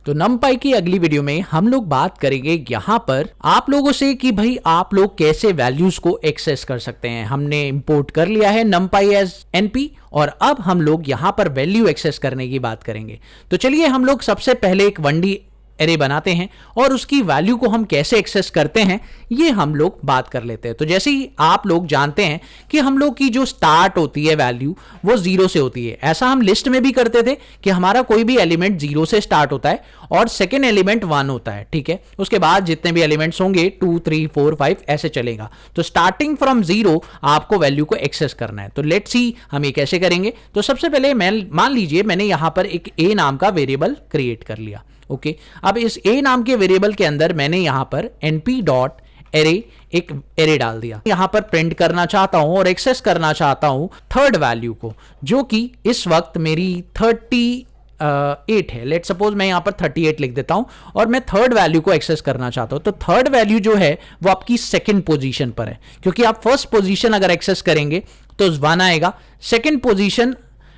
तो numpy की अगली वीडियो में हम लोग बात करेंगे यहाँ पर आप लोगों से कि भाई आप लोग कैसे वैल्यूज को एक्सेस कर सकते हैं। हमने इंपोर्ट कर लिया है numpy एज np और अब हम लोग यहाँ पर वैल्यू एक्सेस करने की बात करेंगे। तो चलिए हम लोग सबसे पहले एक 1D एरे बनाते हैं और उसकी वैल्यू को हम कैसे एक्सेस करते हैं ये हम लोग बात कर लेते हैं। तो जैसे ही आप लोग जानते हैं कि हम लोग की जो स्टार्ट होती है वैल्यू वो 0 से होती है। ऐसा हम लिस्ट में भी करते थे कि हमारा कोई भी एलिमेंट 0 से स्टार्ट होता है और सेकेंड एलिमेंट 1 होता है, ठीक है। उसके बाद जितने भी एलिमेंट्स होंगे 2 3 4 5 ऐसे चलेगा। तो स्टार्टिंग फ्रॉम 0 आपको वैल्यू को एक्सेस करना है। तो लेट्स सी हम ये कैसे करेंगे। तो सबसे पहले मान लीजिए मैंने यहां पर एक a नाम का वेरिएबल क्रिएट कर लिया। ओके अब इस a नाम के वेरिएबल के अंदर मैंने यहां पर np.array एक एरे डाल दिया। यहां पर प्रिंट करना चाहता हूं और एक्सेस करना चाहता हूं थर्ड वैल्यू को, जो कि इस वक्त मेरी 38 है। लेट सपोज मैं यहां पर 38 लिख देता हूं और मैं थर्ड वैल्यू को एक्सेस करना चाहता हूं। तो थर्ड वैल्यू जो है वो आपकी सेकंड पोजीशन पर है, क्योंकि आप फर्स्ट पोजीशन अगर एक्सेस करेंगे तो 1 आएगा, सेकंड पोजीशन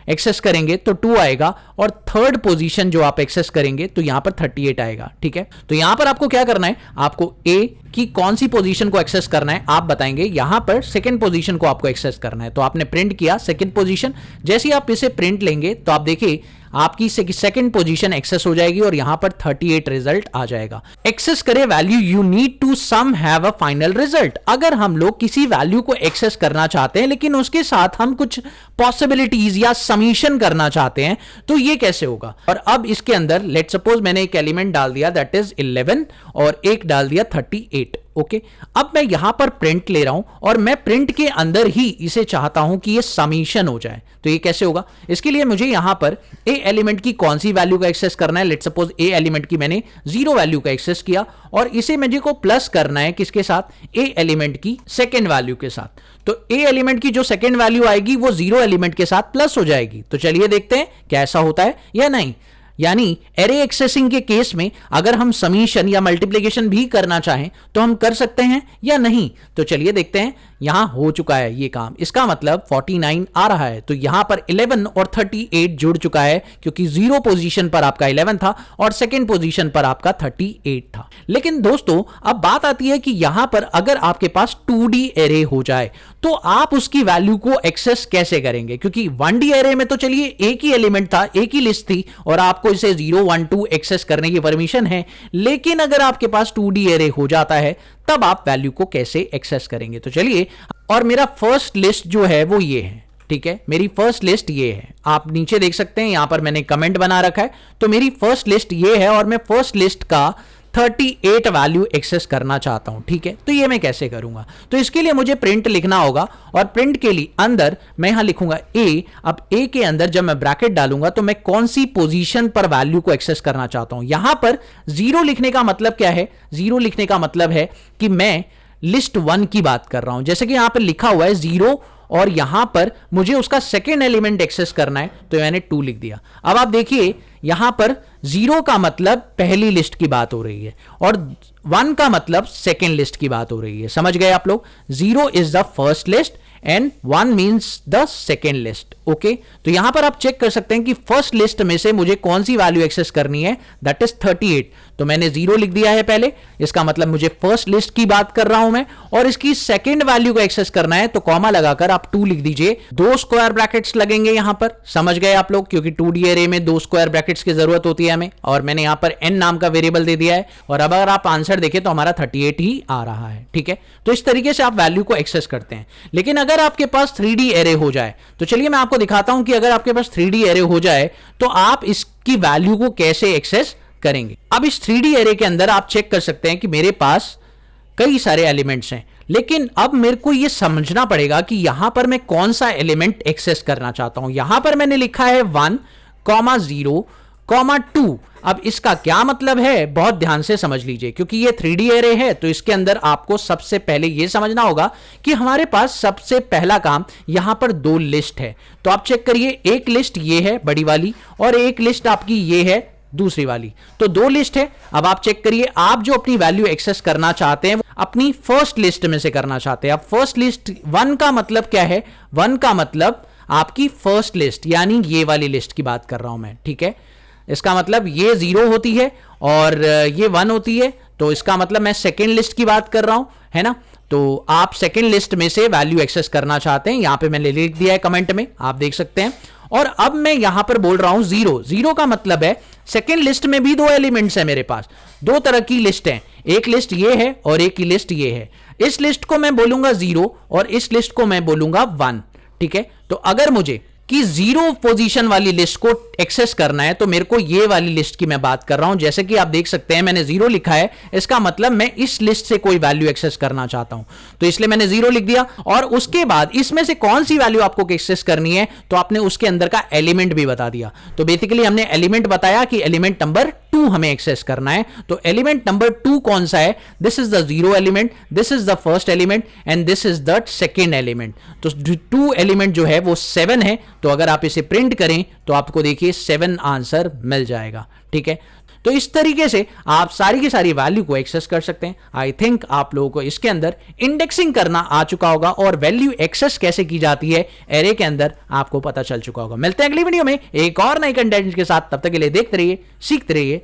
एक्सेस करेंगे तो 2 आएगा और थर्ड पोजीशन जो आप एक्सेस करेंगे तो यहां पर 38 आएगा, ठीक है। तो यहां पर आपको क्या करना है, आपको ए की कौन सी पोजीशन को एक्सेस करना है आप बताएंगे। यहां पर सेकंड पोजीशन को आपको एक्सेस करना है। तो आपने प्रिंट किया सेकंड पोजीशन, जैसे ही आप इसे प्रिंट लेंगे तो आप देखिए आपकी सेकंड पोजीशन एक्सेस हो जाएगी और यहां पर 38 रिजल्ट आ जाएगा। एक्सेस करे value you need to sum have a final result. अगर हम लोग किसी वैल्यू को एक्सेस करना चाहते हैं लेकिन उसके साथ हम कुछ पॉसिबिलिटीज या समीशन करना चाहते हैं तो ये कैसे होगा। और अब इसके अंदर लेट सपोज मैंने एक एलिमेंट डाल दिया दैट इज 11 और एक डाल दिया 38। ओके अब मैं यहां पर प्रिंट ले रहा हूं और मैं प्रिंट के अंदर ही इसे चाहता हूं कि ये समीशन हो जाए। तो ये कैसे होगा, इसके लिए मुझे यहां पर ए एलिमेंट की कौन सी वैल्यू का एक्सेस करना है। लेट सपोज ए एलिमेंट की मैंने 0 वैल्यू का एक्सेस किया और इसे मुझे को प्लस करना है किसके साथ, ए एलिमेंट की सेकेंड वैल्यू के साथ। तो ए एलिमेंट की जो सेकेंड वैल्यू आएगी वो 0 एलिमेंट के साथ प्लस हो जाएगी। तो चलिए देखते हैं क्या ऐसा होता है या नहीं। यानी एरे एक्सेसिंग के केस में अगर हम समीशन या मल्टीप्लिकेशन भी करना चाहें तो हम कर सकते हैं या नहीं। तो चलिए देखते हैं। यहां हो चुका है ये काम, इसका मतलब 49 आ रहा है। तो यहां पर 11 और 38 जुड़ चुका है क्योंकि 0 पोजीशन पर आपका 11 था और सेकंड पोजीशन पर आपका 38 था। लेकिन दोस्तों अब बात आती है कि यहां पर अगर आपके पास 2D एरे हो जाए तो आप उसकी वैल्यू को एक्सेस कैसे करेंगे, क्योंकि 1D एरे में तो चलिए एक ही एलिमेंट था, एक ही लिस्ट थी और आपको इसे 0 1 2 एक्सेस करने की परमिशन है। लेकिन अगर आपके पास 2D एरे हो जाता है तब आप वैल्यू को कैसे एक्सेस करेंगे। तो चलिए, और मेरा फर्स्ट लिस्ट जो है वो ये है, ठीक है। मेरी फर्स्ट लिस्ट ये है, आप नीचे देख सकते हैं यहां पर मैंने कमेंट बना रखा है। तो मेरी फर्स्ट लिस्ट ये है और मैं फर्स्ट लिस्ट का 38 वैल्यू एक्सेस करना चाहता हूं, ठीक है। तो ये मैं कैसे करूंगा, तो इसके लिए मुझे प्रिंट लिखना होगा और प्रिंट के लिए अंदर मैं यहां लिखूंगा ए। अब ए के अंदर जब मैं ब्रैकेट डालूंगा तो मैं कौन सी पोजीशन पर वैल्यू को एक्सेस करना चाहता हूं। यहां पर 0 लिखने का मतलब क्या है, 0 लिखने का मतलब है कि मैं लिस्ट 1 की बात कर रहा हूं। जैसे कि यहां पर लिखा हुआ है 0 और यहां पर मुझे उसका सेकेंड एलिमेंट एक्सेस करना है तो मैंने 2 लिख दिया। अब आप देखिए यहां पर 0 का मतलब पहली लिस्ट की बात हो रही है और 1 का मतलब सेकेंड लिस्ट की बात हो रही है। समझ गए आप लोग। 0 is the first list and 1 means the second list. Okay तो यहां पर आप चेक कर सकते हैं कि फर्स्ट लिस्ट में से मुझे कौन सी वैल्यू एक्सेस करनी है, दैट इज 38। तो मैंने 0 लिख दिया है पहले, इसका मतलब मुझे फर्स्ट लिस्ट की बात कर रहा हूं मैं और इसकी सेकेंड वैल्यू को एक्सेस करना है। तो कॉमा लगाकर आप 2 लिख दीजिए, 2 स्क्वायर ब्रैकेट्स लगेंगे यहां पर। समझ गए आप लोग, क्योंकि 2D एरे में 2 स्क्वायर ब्रैकेट्स की जरूरत होती है हमें और मैंने यहां पर n नाम का वेरिएबल दे दिया है। और अब अगर आप आंसर देखें तो हमारा 38 ही आ रहा है, ठीक है। तो इस तरीके से आप वैल्यू को एक्सेस करते हैं। लेकिन अगर आपके पास 3D एरे हो जाए तो चलिए मैं आपको दिखाता हूं कि अगर आपके पास 3D एरे हो जाए तो आप इसकी वैल्यू को कैसे एक्सेस करेंगे। अब इस 3D एरे के अंदर आप चेक कर सकते हैं कि मेरे पास कई सारे एलिमेंट्स हैं, लेकिन अब मेरे को यह समझना पड़ेगा कि यहां पर मैं कौन सा एलिमेंट एक्सेस करना चाहता हूं। यहां पर मैंने लिखा है 1, 0, 2। अब इसका क्या मतलब है, बहुत ध्यान से समझ लीजिए, क्योंकि ये 3D एरे है तो इसके अंदर आपको सबसे पहले यह समझना होगा कि हमारे पास सबसे पहला काम यहां पर 2 लिस्ट है। तो आप चेक करिए, एक लिस्ट ये है बड़ी वाली और एक लिस्ट आपकी ये है दूसरी वाली। तो 2 लिस्ट है। अब आप चेक करिए, आप जो अपनी वैल्यू एक्सेस करना चाहते हैं अपनी फर्स्ट लिस्ट में से करना चाहते हैं। अब फर्स्ट लिस्ट 1 का मतलब क्या है, 1 का मतलब आपकी फर्स्ट लिस्ट यानी ये वाली लिस्ट की बात कर रहा हूं मैं, ठीक है। इसका मतलब ये 0 होती है और ये 1 होती है, तो इसका मतलब मैं सेकेंड लिस्ट की बात कर रहा हूं, है ना। तो आप सेकेंड लिस्ट में से वैल्यू एक्सेस करना चाहते हैं, यहां पे मैंने लिख दिया है कमेंट में, आप देख सकते हैं। और अब मैं यहां पर बोल रहा हूं 0, 0 का मतलब है सेकेंड लिस्ट में भी 2 एलिमेंट्स है मेरे पास, 2 तरह की लिस्ट है, एक लिस्ट ये है और एक की लिस्ट ये है। इस लिस्ट को मैं बोलूंगा 0 और इस लिस्ट को मैं बोलूंगा 1, ठीक है। तो अगर मुझे कि 0 पोजीशन वाली लिस्ट को एक्सेस करना है तो मेरे को ये वाली लिस्ट की मैं बात कर रहा हूं, जैसे कि आप देख सकते हैं मैंने 0 लिखा है, इसका मतलब मैं इस लिस्ट से कोई वैल्यू एक्सेस करना चाहता हूं, तो इसलिए मैंने 0 लिख दिया। और उसके बाद इसमें से कौन सी वैल्यू आपको एक्सेस करनी है, तो आपने उसके अंदर का एलिमेंट भी बता दिया। तो बेसिकली हमने एलिमेंट बताया कि एलिमेंट नंबर 2 हमें एक्सेस करना है। तो एलिमेंट नंबर 2 कौन सा है, this is the 0 element, this is the first element and this is the second element. तो 2 एलिमेंट जो है वो 7 है, तो अगर आप इसे प्रिंट करें तो आपको देखिए 7 आंसर मिल जाएगा, ठीक है। तो इस तरीके से आप सारी की सारी वैल्यू को एक्सेस कर सकते हैं। आई थिंक आप लोगों को इसके अंदर इंडेक्सिंग करना आ चुका होगा और वैल्यू एक्सेस कैसे की जाती है एरे के अंदर आपको पता चल चुका होगा। मिलते हैं अगली वीडियो में एक और नई कंटेंट के साथ, तब तक के लिए देखते रहिए, सीखते रहिए।